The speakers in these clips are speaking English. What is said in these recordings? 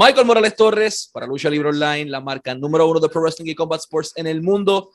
Michael Morales Torres para Lucha Libre Online, la marca número 1 de Pro Wrestling y Combat Sports en el mundo.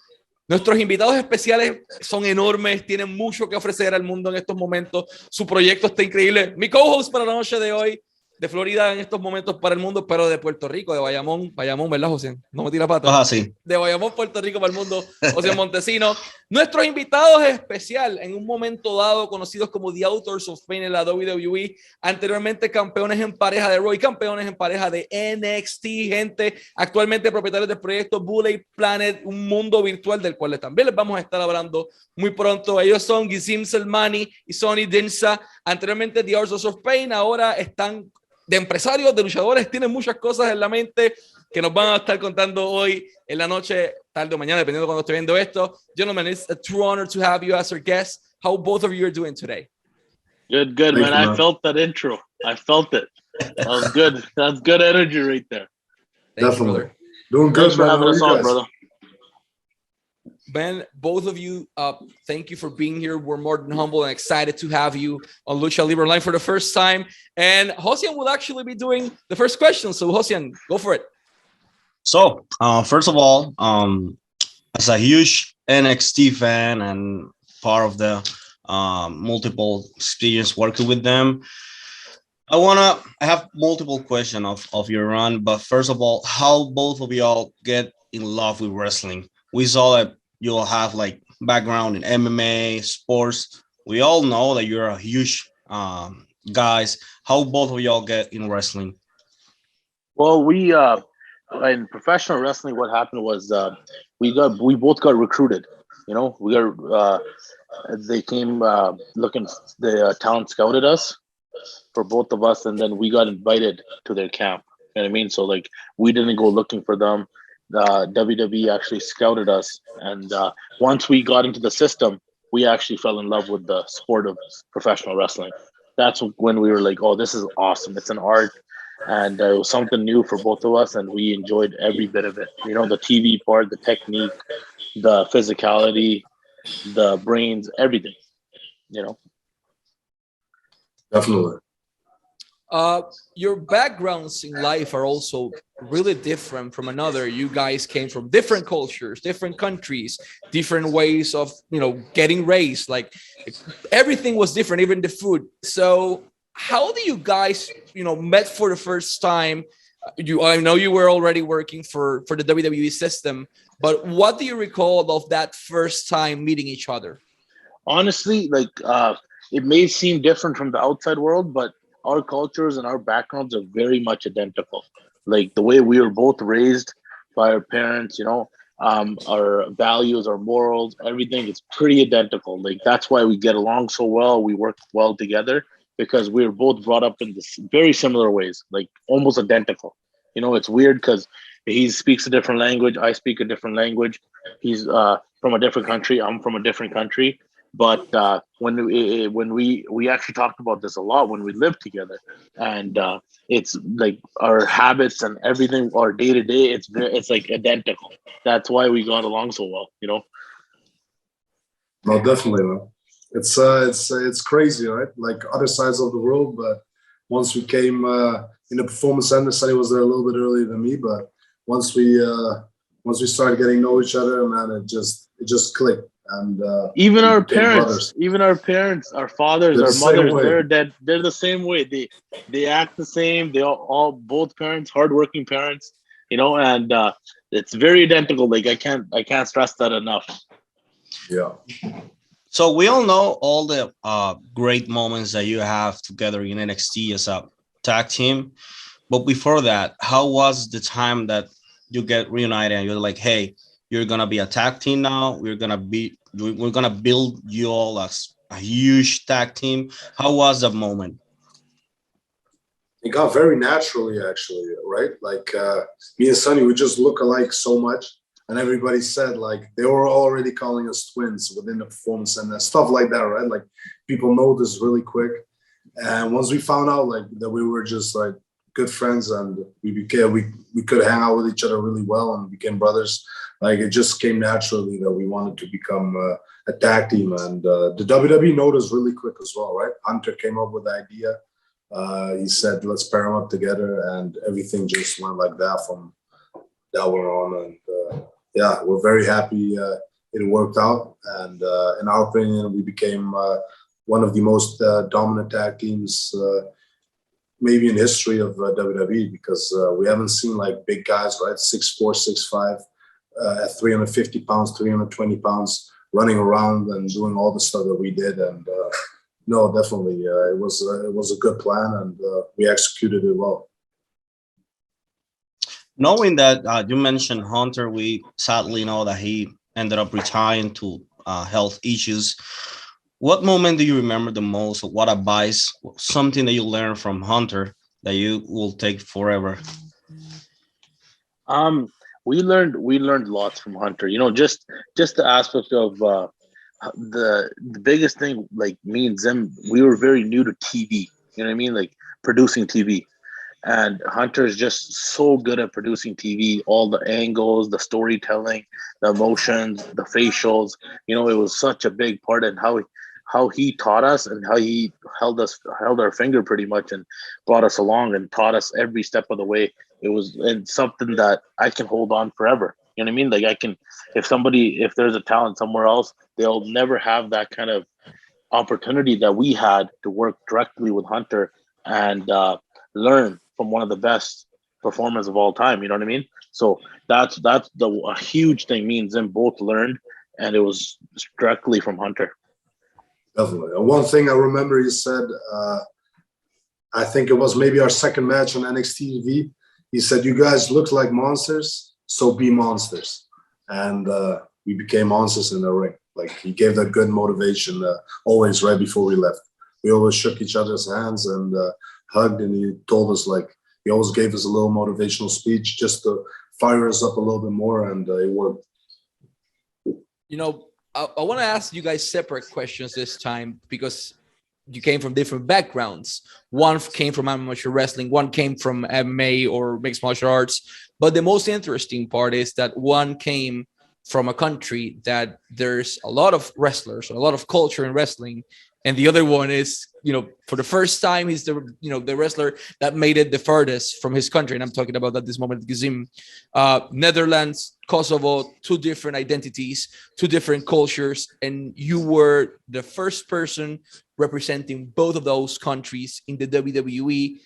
Nuestros invitados especiales son enormes, tienen mucho que ofrecer al mundo en estos momentos. Su proyecto está increíble. Mi co-host para la noche de hoy, de Florida en estos momentos para el mundo, pero de Puerto Rico, de Bayamón, ¿verdad, Josean? No me tira pata. Sí. De Bayamón, Puerto Rico para el mundo, Josean Montesino. Nuestros invitados especial, en un momento dado, conocidos como The Authors of Pain en la WWE, anteriormente campeones en pareja de Raw y campeones en pareja de NXT, gente, actualmente propietarios del proyecto Bullet Planet, un mundo virtual del cual también les vamos a estar hablando muy pronto. Ellos son Gizim Selmani y Sonny Dinsa, anteriormente The Authors of Pain, ahora están de empresarios, de luchadores, tienen muchas cosas en la mente que nos van a estar contando hoy en la noche, tarde o mañana, dependiendo de cuando esté viendo esto. Gentlemen, it's a true honor to have you as our guests. How both of you are doing today? Good, man. I felt that intro. I felt it. That was good. That's good energy right there. Definitely. Doing good, Thanks for having us on, brother. Ben, both of you, thank you for being here. We're more than humble and excited to have you on Lucha Libre Online for the first time. And Josean will actually be doing the first question. So, Josean, go for it. So, first of all, as a huge NXT fan and part of the multiple experience working with them, I have multiple questions of your run. But first of all, how both of y'all get in love with wrestling? We saw that you'll have like background in MMA, sports. We all know that you're a huge guys. How both of y'all get in wrestling? Well, we in professional wrestling, what happened was we both got recruited. You know, we got they came looking. The town scouted us for both of us, and then we got invited to their camp. You know what I mean? So like we didn't go looking for them. WWE actually scouted us, and once we got into the system, we actually fell in love with the sport of professional wrestling. That's when we were like, oh, this is awesome. It's an art, and it was something new for both of us, and we enjoyed every bit of it. You know, the TV part, the technique, the physicality, the brains, everything, you know. Definitely. Your backgrounds in life are also really different from another. You guys came from different cultures, different countries, different ways of, you know, getting raised. Like everything was different, even the food. So how do you guys, you know, met for the first time? I know you were already working for the WWE system, but what do you recall of that first time meeting each other? Honestly, like it may seem different from the outside world, but our cultures and our backgrounds are very much identical. Like the way we were both raised by our parents, you know, our values, our morals, everything is pretty identical. Like that's why we get along so well. We work well together because we were both brought up in this very similar ways, like almost identical. You know, it's weird because he speaks a different language. I speak a different language. He's from a different country. I'm from a different country. But when we actually talked about this a lot when we lived together, and it's like our habits and everything, our day to day, it's like identical. That's why we got along so well, you know. No, definitely, man. It's crazy, right? Like other sides of the world, but once we came in the performance center, Sonny was there a little bit earlier than me, but once we started getting to know each other, man, it just clicked. And even our parents, our fathers, our mothers, they're the same way. They act the same. They all both parents, hardworking parents, you know, and it's very identical. Like I can't stress that enough. Yeah. So we all know all the great moments that you have together in NXT as a tag team. But before that, how was the time that you get reunited and you're like, hey, you're gonna be a tag team now. We're gonna build you all as a huge tag team. How was that moment? It got very naturally, actually, right? Like me and Sonny, we just look alike so much, and everybody said like they were already calling us twins within the performance and stuff like that, right? Like people know this really quick, and once we found out like that we were just like good friends and we could hang out with each other really well and became brothers. Like it just came naturally that we wanted to become a tag team, and the WWE noticed really quick as well, right? Hunter came up with the idea. He said, let's pair them up together, and everything just went like that from that one on. And yeah, we're very happy it worked out. And in our opinion, we became one of the most dominant tag teams maybe in history of WWE, because we haven't seen like big guys, right? 6'4", 6'5", at 350 pounds, 320 pounds, running around and doing all the stuff that we did. And no, definitely, it was a good plan, and we executed it well. Knowing that you mentioned Hunter, we sadly know that he ended up retiring to health issues. What moment do you remember the most? Or what advice, something that you learned from Hunter that you will take forever? We learned lots from Hunter. You know, just the aspect of the biggest thing, like me and Zim, we were very new to TV. You know what I mean? Like producing TV. And Hunter is just so good at producing TV, all the angles, the storytelling, the emotions, the facials. You know, it was such a big part in how he taught us, and how he held our finger pretty much, and brought us along and taught us every step of the way. It was something that I can hold on forever. You know what I mean? Like if there's a talent somewhere else, they'll never have that kind of opportunity that we had to work directly with Hunter and learn from one of the best performers of all time. You know what I mean? So that's a huge thing. Me and Zim both learned, and it was directly from Hunter. Definitely. One thing I remember he said, I think it was maybe our second match on NXT TV. He said, "You guys look like monsters, so be monsters." And we became monsters in the ring. Like, he gave that good motivation always right before we left. We always shook each other's hands and hugged, and he told us, like, he always gave us a little motivational speech just to fire us up a little bit more, and it worked. You know, I want to ask you guys separate questions this time, because you came from different backgrounds. One came from amateur wrestling, one came from MMA or mixed martial arts. But the most interesting part is that one came from a country that there's a lot of wrestlers, a lot of culture in wrestling. And the other one is, you know, for the first time, he's the wrestler that made it the furthest from his country. And I'm talking about at this moment, Gizim. Netherlands, Kosovo, two different identities, two different cultures. And you were the first person representing both of those countries in the WWE.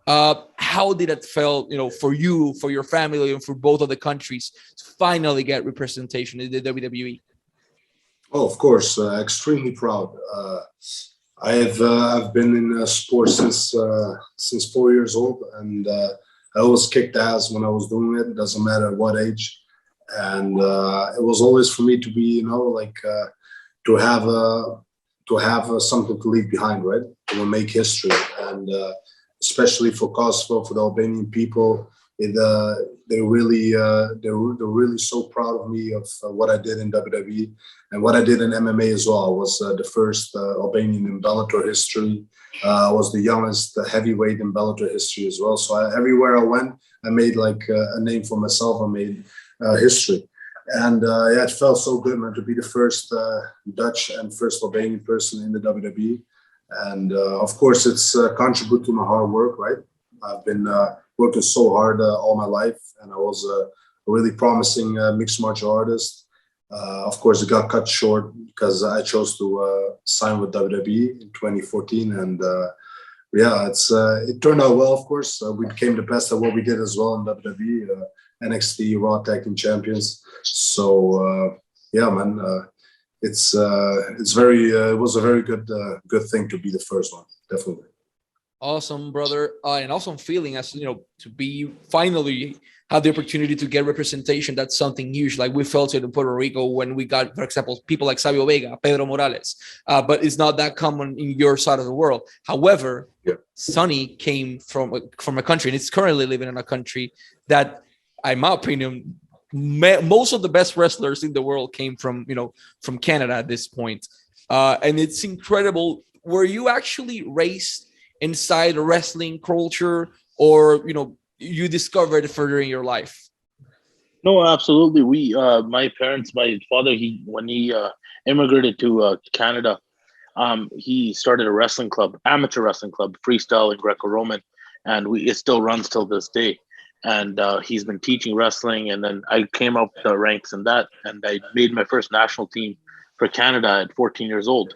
How did it feel, you know, for you, for your family, and for both of the countries to finally get representation in the WWE? Oh, of course, extremely proud. I've been in sports since 4 years old, and I always kicked ass when I was doing it. It doesn't matter what age, and it was always for me to be, you know, like to have something to leave behind, right? To make history, and especially for Kosovo, for the Albanian people. They're really so proud of me, of what I did in WWE and what I did in MMA as well. I was the first Albanian in Bellator history. I was the youngest heavyweight in Bellator history as well. So everywhere I went, I made like a name for myself. I made history. And yeah, it felt so good, man, to be the first Dutch and first Albanian person in the WWE. And of course, it's contribute to my hard work, right? I've been working so hard all my life, and I was a really promising mixed martial artist. Of course, it got cut short because I chose to sign with WWE in 2014, and yeah, it turned out well. Of course, we became the best at what we did as well in WWE, NXT Raw Tag Team Champions. So yeah, man, it was a very good thing to be the first one, definitely. Awesome, brother. And awesome feeling, as you know, to be finally have the opportunity to get representation. That's something huge. Like we felt it in Puerto Rico when we got, for example, people like Savio Vega, Pedro Morales. But it's not that common in your side of the world. However, yeah, Sonny came from a country, and it's currently living in a country that, in my opinion, most of the best wrestlers in the world came from, you know, from Canada at this point. And it's incredible. Were you actually raised inside a wrestling culture, or, you know, you discovered it further in your life? No, absolutely. We, my parents, my father, when he immigrated to Canada, he started a wrestling club, amateur wrestling club, freestyle and Greco-Roman, and it still runs till this day. And he's been teaching wrestling, and then I came up the ranks in that, and I made my first national team for Canada at 14 years old,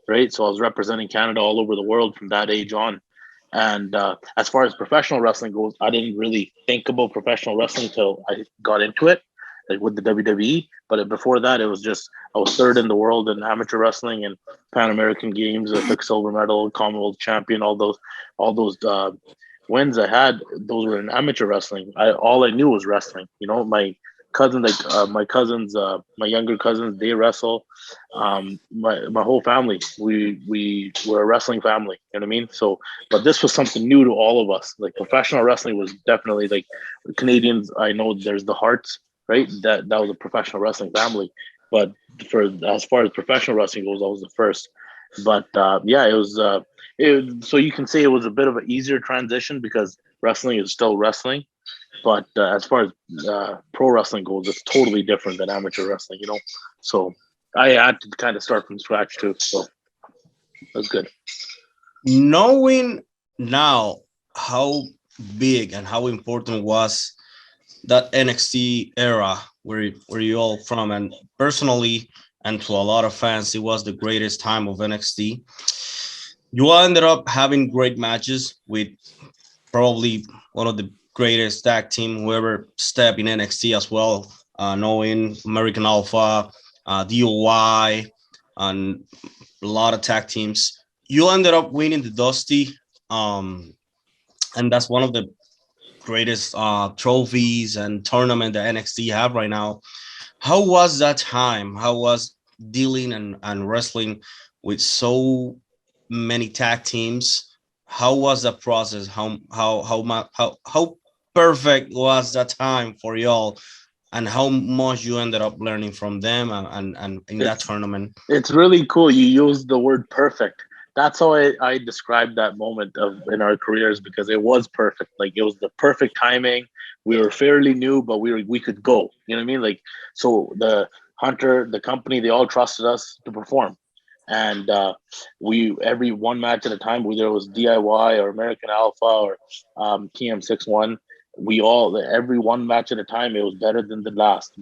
right? So I was representing Canada all over the world from that age on. And as far as professional wrestling goes, I didn't really think about professional wrestling until I got into it, like with the WWE. But before that, it was just I was third in the world in amateur wrestling and Pan American Games. I took silver medal, Commonwealth champion. All those wins I had, those were in amateur wrestling. All I knew was wrestling. You know, my cousins, my younger cousins, they wrestle. My whole family, we were a wrestling family. You know what I mean? So, but this was something new to all of us. Like professional wrestling was definitely like Canadians. I know there's the Hearts, right? That was a professional wrestling family. But as far as professional wrestling goes, I was the first. But yeah, it was. So you can say it was a bit of an easier transition because wrestling is still wrestling. But as far as pro wrestling goes, it's totally different than amateur wrestling, you know. So I had to kind of start from scratch too. So that's good. Knowing now how big and how important was that NXT era where you all from, and personally, and to a lot of fans, it was the greatest time of NXT. You all ended up having great matches with probably one of the greatest tag team who ever stepped in NXT as well, knowing American Alpha, DOY, and a lot of tag teams. You ended up winning the Dusty, and that's one of the greatest trophies and tournament that NXT have right now. How was that time? How was dealing and wrestling with so many tag teams? How was that process? How perfect was that time for y'all, and how much you ended up learning from them and in that tournament? It's really cool. You used the word perfect. That's how I described that moment in our careers, because it was perfect. Like it was the perfect timing. We were fairly new, but we could go. You know what I mean? Like, so the Hunter, the company, they all trusted us to perform. And we every one match at a time, whether it was DIY or American Alpha or TM61, every one match at a time, it was better than the last,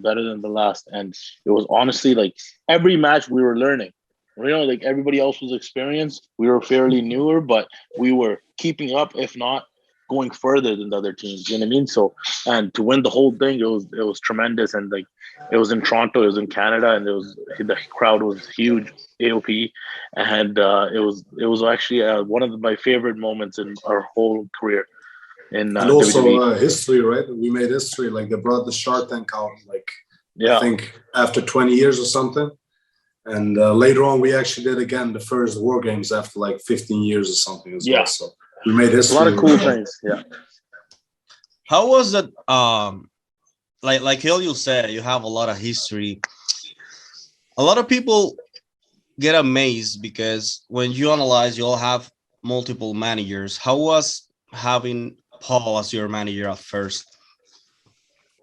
and it was honestly like every match we were learning. You know, like everybody else was experienced. We were fairly newer, but we were keeping up, if not going further than the other teams. You know what I mean? So, and to win the whole thing, it was tremendous. And like, it was in Toronto, it was in Canada, and the crowd was huge, AOP, and it was actually one of my favorite moments in our whole career. And also history, right? We made history. Like they brought the Shark Tank out, like I think after 20 years or something. And later on, we actually did again the first War Games after like 15 years or something as well. So we made history. A lot of cool things. Yeah. How was that? Like Helio said, you have a lot of history. A lot of people get amazed because when you analyze, you all have multiple managers. How was having Paul as your manager at first?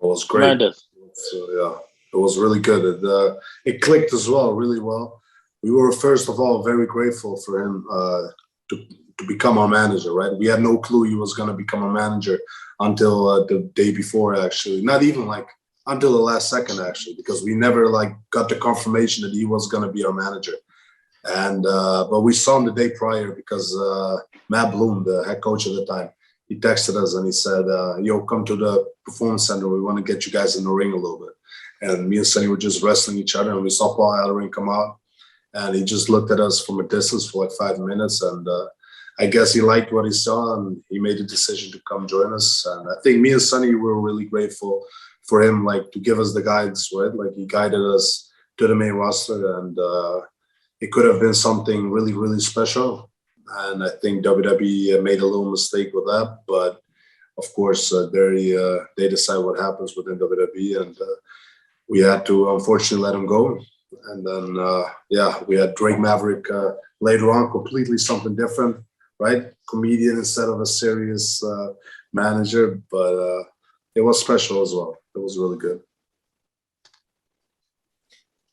It was great. Tremendous. So yeah. It was really good. It clicked as well, really well. We were, first of all, very grateful for him to become our manager, right? We had no clue he was going to become our manager until the day before, actually. Not even like until the last second, actually, because we never like got the confirmation that he was going to be our manager. And but we saw him the day prior because Matt Bloom, the head coach at the time, he texted us and he said, yo, come to the performance center. We want to get you guys in the ring a little bit. And me and Sonny were just wrestling each other, and we saw Paul Ellering come out, and he just looked at us from a distance for like 5 minutes, and I guess he liked what he saw, and he made a decision to come join us. And I think me and Sonny were really grateful for him, like to give us the guidance, right? Like he guided us to the main roster, and it could have been something really, really special. And I think WWE made a little mistake with that, but of course, they decide what happens within WWE, and we had to unfortunately let him go. And then, we had Drake Maverick later on, completely something different, right? Comedian instead of a serious manager, but it was special as well. It was really good.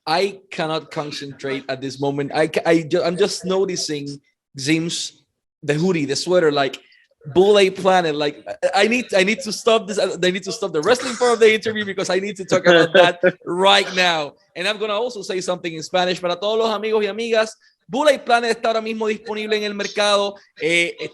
I cannot concentrate at this moment. I'm just noticing Zim's, the hoodie, the sweater, like Bull Planet. Like I need to stop this. They need to stop the wrestling part of the interview because I need to talk about that right now. And I'm gonna also say something in Spanish para todos los amigos y amigas. Bull Planet está ahora mismo disponible en el mercado,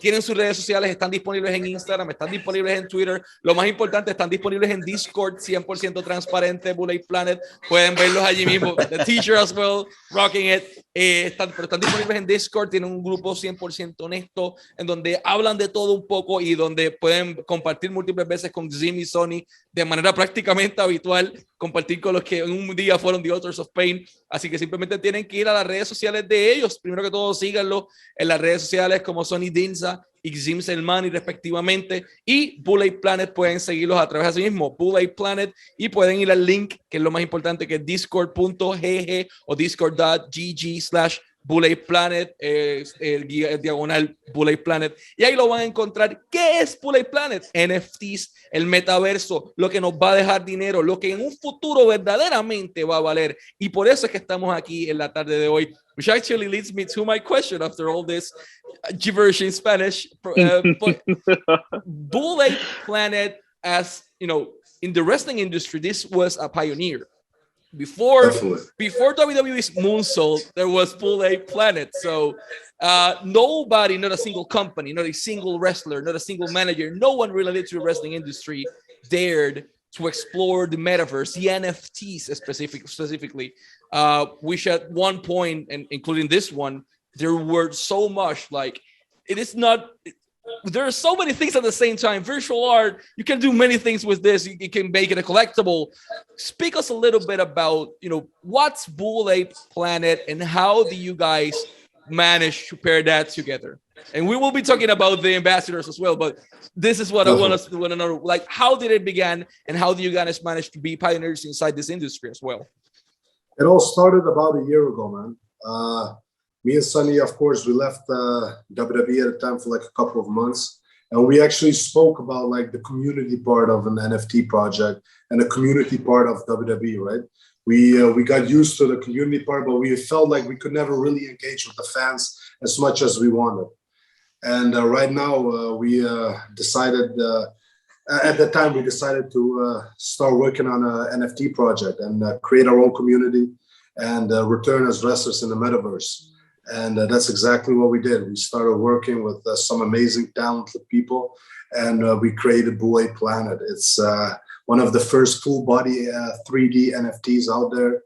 tienen sus redes sociales, están disponibles en Instagram, están disponibles en Twitter, lo más importante, están disponibles en Discord, 100% transparente, Bull Planet, pueden verlos allí mismo, the teacher as well, rocking it, pero están disponibles en Discord, tienen un grupo 100% honesto, en donde hablan de todo un poco y donde pueden compartir múltiples veces con Zim y Sony, de manera prácticamente habitual, compartir con los que en un día fueron The Authors of Pain, así que simplemente tienen que ir a las redes sociales de ellos. Primero que todo, síganlo en las redes sociales como Sony Dinza y Zim Selmani respectivamente, y Bull Planet pueden seguirlos a través de sí mismo, Bull Planet, y pueden ir al link que es lo más importante, que es discord.gg o discord.gg/Bull Planet, el diagonal Bull Planet, y ahí lo van a encontrar. ¿Qué es Bull Planet? NFTs, el metaverso, lo que nos va a dejar dinero, lo que en un futuro verdaderamente va a valer, y por eso es que estamos aquí en la tarde de hoy, which actually leads me to my question after all this gibberish in Spanish. But Bull Planet, as you know, in the wrestling industry, this was a pioneer. Before WWE's Moonsault, there was Bull Planet. So nobody, not a single company, not a single wrestler, not a single manager, no one related to the wrestling industry dared to explore the metaverse, the NFTs specifically, which at one point, and including this one, there were so much, like, it is not, there are so many things at the same time. Virtual art, you can do many things with this. You can make it a collectible. Speak us a little bit about, what's Bull Planet and how do you guys manage to pair that together? And we will be talking about the ambassadors as well, but this is what I want to know. Like, how did it begin and how do you guys manage to be pioneers inside this industry as well? It all started about a year ago, man. Me and Sonny, of course, we left WWE at the time for like a couple of months. And we actually spoke about like the community part of an NFT project and the community part of WWE, right? We got used to the community part, but we felt like we could never really engage with the fans as much as we wanted. And right now, we decided, at the time, we decided to start working on an NFT project and create our own community and return as wrestlers in the metaverse. And that's exactly what we did. We started working with some amazing, talented people, and we created Bull Planet. It's one of the first full body 3D NFTs out there.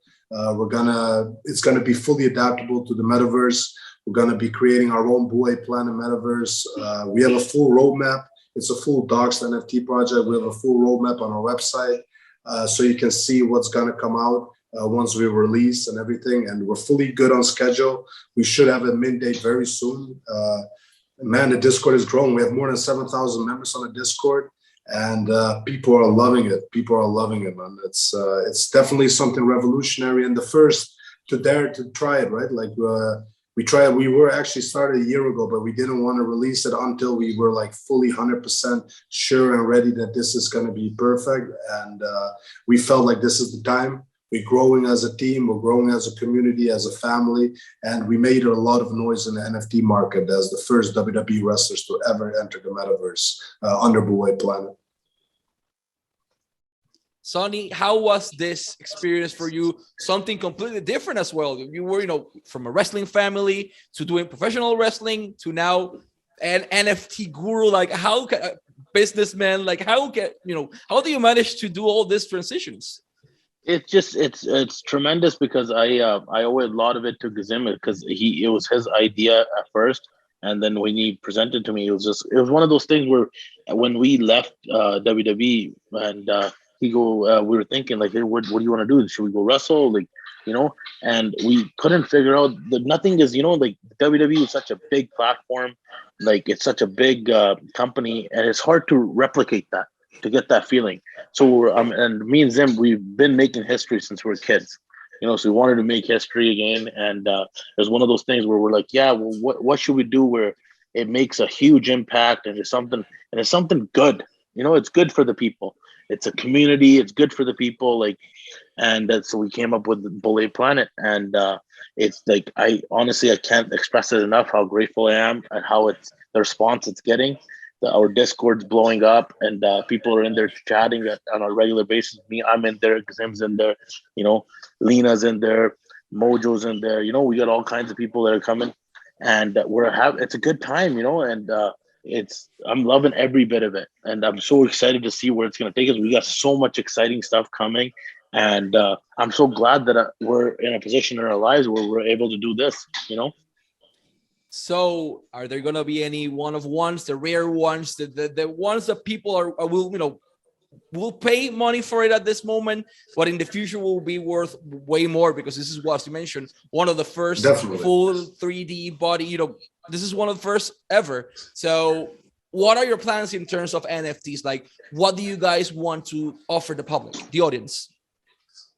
It's gonna be fully adaptable to the metaverse. We're gonna be creating our own Bull Planet metaverse. We have a full roadmap. It's a full docs NFT project. We have a full roadmap on our website, so you can see what's gonna come out once we release and everything. And we're fully good on schedule. We should have a mint date very soon. Man, the Discord is growing. We have more than 7,000 members on the Discord, and people are loving it. People are loving it, man. It's definitely something revolutionary and the first to dare to try it, right? Like we were actually started a year ago, but we didn't want to release it until we were like fully 100% sure and ready that this is going to be perfect. And we felt like this is the time. We're growing as a team, we're growing as a community, as a family, and we made a lot of noise in the NFT market as the first WWE wrestlers to ever enter the metaverse under Bull Planet. Sonny, how was this experience for you? Something completely different as well. You were, from a wrestling family to doing professional wrestling to now an NFT guru. Like, how can businessman? Like, how do you manage to do all these transitions? It's tremendous because I owe a lot of it to Gazim because it was his idea at first, and then when he presented to me, it was one of those things where when we left WWE and we were thinking like, hey, what do you want to do? Should we go wrestle? Like, and we couldn't figure out that nothing is, like WWE is such a big platform, like it's such a big company, and it's hard to replicate that, to get that feeling. So and me and Zim, we've been making history since we were kids, so we wanted to make history again. And it was one of those things where we're like, yeah, well, what should we do where it makes a huge impact and it's something good, it's good for the people. It's a community. It's good for the people. Like, and so we came up with Bullet Planet, and it's like, I honestly, I can't express it enough how grateful I am and how it's the response it's getting. Our Discord's blowing up, and people are in there chatting on a regular basis. I'm in there, Zim's in there, Lena's in there, Mojo's in there. We got all kinds of people that are coming, and it's a good time, and I'm loving every bit of it, and I'm so excited to see where it's going to take us. We got so much exciting stuff coming, and I'm so glad that we're in a position in our lives where we're able to do this. So, are there going to be any one-of-ones, the rare ones, the ones that people will pay money for it at this moment, but in the future will be worth way more, because this is what, as you mentioned, one of the first full 3D body, this is one of the first ever. So what are your plans in terms of NFTs? Like, what do you guys want to offer the public, the audience?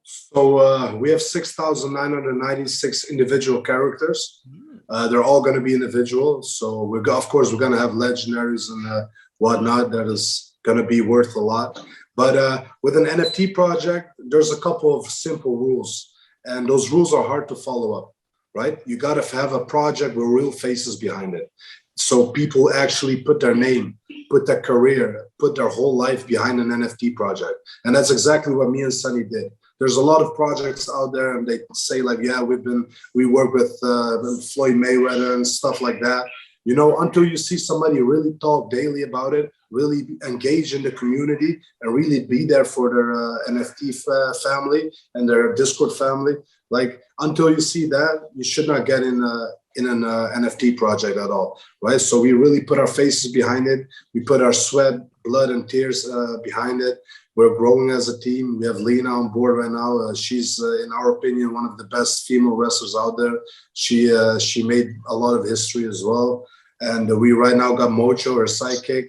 So we have 6,996 individual characters. They're all going to be individual. So of course, we're going to have legendaries and whatnot. That is going to be worth a lot. But with an NFT project, there's a couple of simple rules, and those rules are hard to follow up, right? You got to have a project with real faces behind it. So people actually put their name, put their career, put their whole life behind an NFT project. And that's exactly what me and Sunny did. There's a lot of projects out there, and they say like, yeah, we work with Floyd Mayweather and stuff like that. Until you see somebody really talk daily about it, really engage in the community, and really be there for their NFT family and their Discord family. Like, until you see that, you should not get in an NFT project at all, right? So we really put our faces behind it. We put our sweat, blood, and tears behind it. We're growing as a team. We have Lena on board right now. She's, in our opinion, one of the best female wrestlers out there. She made a lot of history as well. And we right now got Mojo, her sidekick,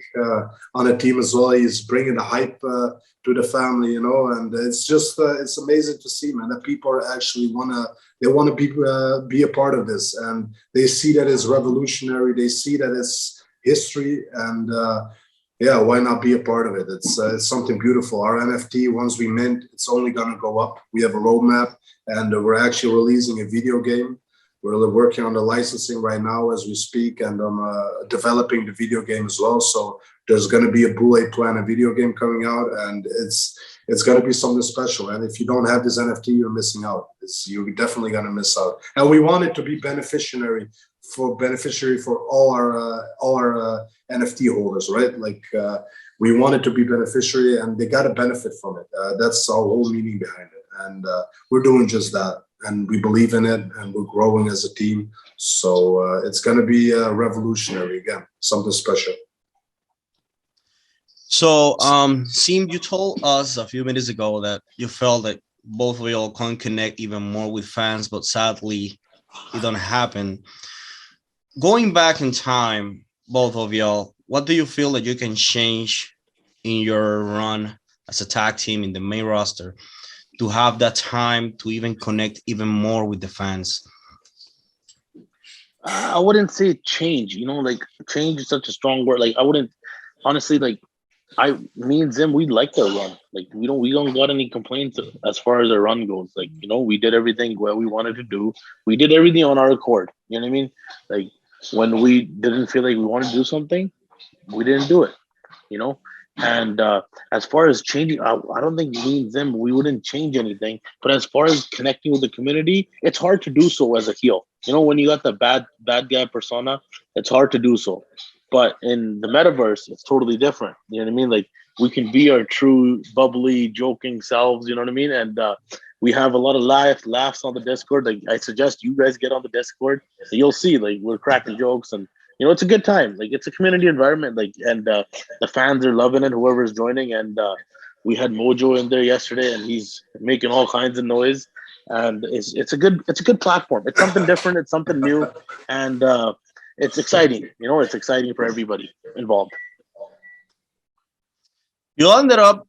on a team as well. He's bringing the hype to the family, and it's just, it's amazing to see, man, that people are actually want to be a part of this, and they see that it's revolutionary. They see that it's history, and yeah, why not be a part of it? It's something beautiful. Our NFT, once we mint, it's only going to go up. We have a roadmap, and we're actually releasing a video game. We're working on the licensing right now as we speak, and I'm developing the video game as well. So there's going to be a Bullet Planet video game coming out, and it's going to be something special. And if you don't have this NFT, you're missing out. You're definitely going to miss out. And we want it to be beneficiary for all our NFT holders, right? Like, we want it to be beneficiary, and they got to benefit from it. That's our whole meaning behind it, and we're doing just that. And we believe in it, and we're growing as a team. So it's going to be revolutionary again, something special. So, Sim, you told us a few minutes ago that you felt that both of y'all can connect even more with fans, but sadly, it don't happen. Going back in time, both of y'all, what do you feel that you can change in your run as a tag team in the main roster to have that time to even connect even more with the fans? I wouldn't say change, like, change is such a strong word. Like, I wouldn't, honestly, like, me and Zim, we like their run. Like, we don't got any complaints as far as our run goes. Like, we did everything what we wanted to do. We did everything on our accord. You know what I mean? Like, when we didn't feel like we wanted to do something, we didn't do it, And as far as changing, I don't think me and Zim, we wouldn't change anything. But as far as connecting with the community, it's hard to do so as a heel. When you got the bad guy persona, it's hard to do so. But in the metaverse, it's totally different. You know what I mean? Like, we can be our true, bubbly, joking selves. You know what I mean? And we have a lot of laughs on the Discord. Like, I suggest you guys get on the Discord, and you'll see, like, we're cracking jokes, and it's a good time. Like, it's a community environment. Like, and the fans are loving it, whoever's joining. And we had Mojo in there yesterday, and he's making all kinds of noise. And it's a good platform. It's something different. It's something new, and it's exciting. It's exciting for everybody involved. You ended up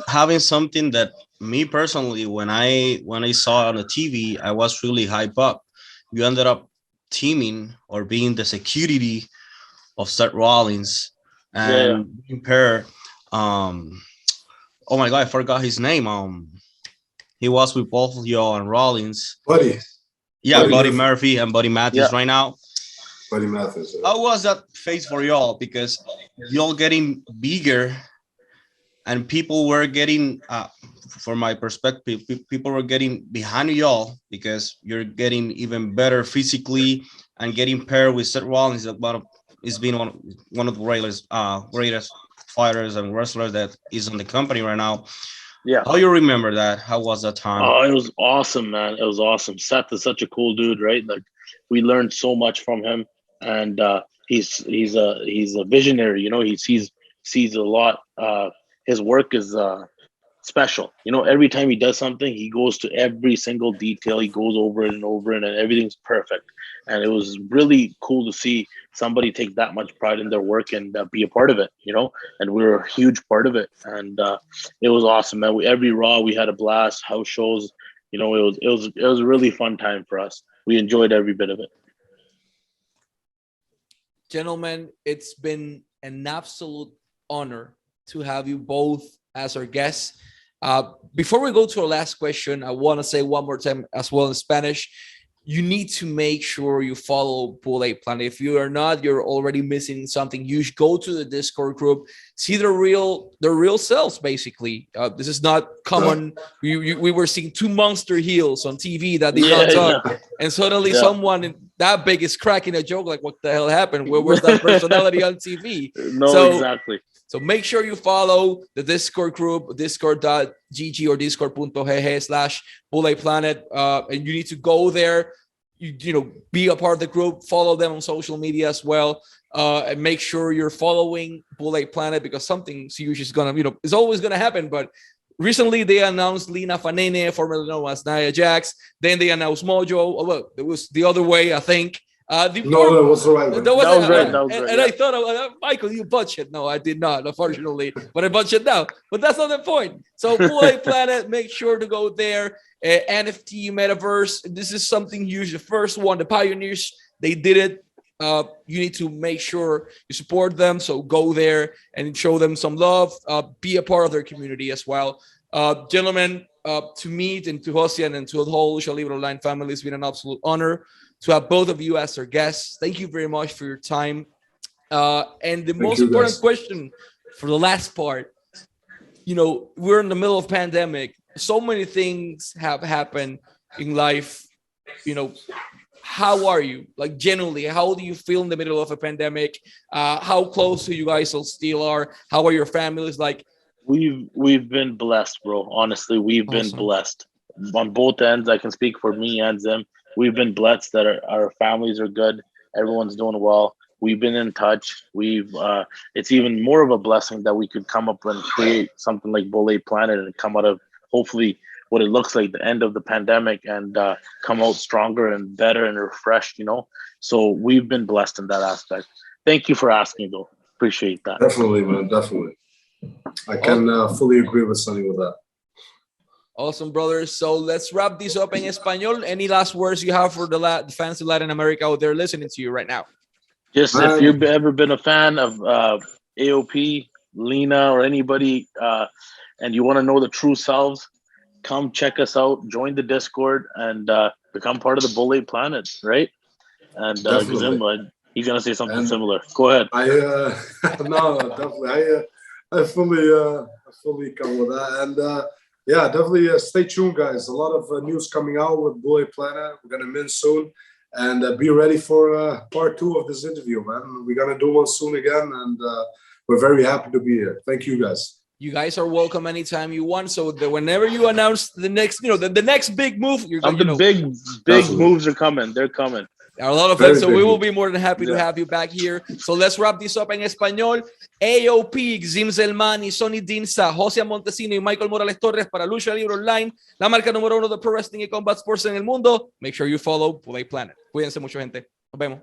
having something that me personally, when I saw on the TV, I was really hyped up. You ended up teaming or being the security of Seth Rollins and being paired Oh my God, I forgot his name. He was with both y'all and Rollins. Buddy. Yeah, Buddy Buddy Murphy. Murphy and Buddy Matthews right now. Buddy Matthews. How was that phase for y'all? Because y'all getting bigger and people were getting, from my perspective, people were getting behind y'all because you're getting even better physically and getting paired with Seth Rollins. Is being one of the greatest fighters and wrestlers that is in the company right now. Yeah. How you remember that? How was that time? Oh, it was awesome, man. It was awesome. Seth is such a cool dude, right? Like we learned so much from him, and he's a visionary. You know, he sees a lot. His work is special. You know, every time he does something, he goes to every single detail. He goes over it and over it, and everything's perfect. And it was really cool to see somebody take that much pride in their work and be a part of it, you know, and we were a huge part of it. And it was awesome, man. Every Raw, we had a blast, house shows, you know, it was a really fun time for us. We enjoyed every bit of it. Gentlemen, it's been an absolute honor to have you both as our guests. Before we go to our last question, I want to say one more time as well in Spanish. You need to make sure you follow Bullet Planet. If you are not, you're already missing something. You should go to the Discord group, see the real selves, basically. This is not common. We were seeing two monster heels on TV that did not talk. And suddenly someone that big is cracking a joke like, what the hell happened? Where was that personality on TV? Exactly. So make sure you follow the Discord group, discord.gg or discord.gg/Bullet Planet. And you need to go there, you know, be a part of the group, follow them on social media as well. And make sure you're following Bullet Planet because something huge is going to, you know, it's always going to happen. But recently they announced Lina Fanene, formerly known as Nia Jax. Then they announced Mojo. Oh, well, it was the other way, I think. No, that was the right one. That was right. And I thought, Michael, you butchered it. No, I did not, unfortunately, but I butchered it now. But that's not the point. So, Bullet Planet, make sure to go there. NFT Metaverse, this is something huge. The first one, the pioneers, they did it. You need to make sure you support them. So, go there and show them some love. Be a part of their community as well. Gentlemen, to meet and to Josean and to the whole Lucha Libre Online family, it's been an absolute honor to have both of you as our guests. Thank you very much for your time. And the most important question for the last part, you know, we're in the middle of pandemic. So many things have happened in life. You know, how are you? Like, genuinely, how do you feel in the middle of a pandemic? How close to you guys still are? How are your families? Like, we've been blessed, bro. Honestly, we've been blessed on both ends. I can speak for me and them. We've been blessed that our families are good. Everyone's doing well. We've been in touch. It's even more of a blessing that we could come up and create something like Bullet Planet and come out of hopefully what it looks like the end of the pandemic and come out stronger and better and refreshed, you know? So we've been blessed in that aspect. Thank you for asking, though. Appreciate that. Definitely, man. Definitely. I can fully agree with Sonny with that. Awesome, brothers. So let's wrap this up in Espanol. Any last words you have for the fans in Latin America out there listening to you right now? Just if you've ever been a fan of AOP, Lena, or anybody, and you want to know the true selves, come check us out, join the Discord, and become part of the Bullet Planet, right? And Zimba, he's going to say something similar. Go ahead. No, definitely. I fully come with that. And yeah, definitely stay tuned, guys. A lot of news coming out with Bullet Planet. We're going to min soon. And be ready for part 2 of this interview, man. We're going to do one soon again. And we're very happy to be here. Thank you, guys. You guys are welcome anytime you want. So whenever you announce the next, you know, the next big move, you're going to, big moves are coming. They're coming. A lot of them, so we will be more than happy to have you back here. So let's wrap this up en español. AOP, Zim Zelmani, Sonny Dinsa, Josean Montesino y Michael Morales Torres para Lucha Libre Online, la marca número 1 de Pro Wrestling y Combat Sports en el mundo. Make sure you follow Bullet Planet. Cuídense mucho, gente. Nos vemos.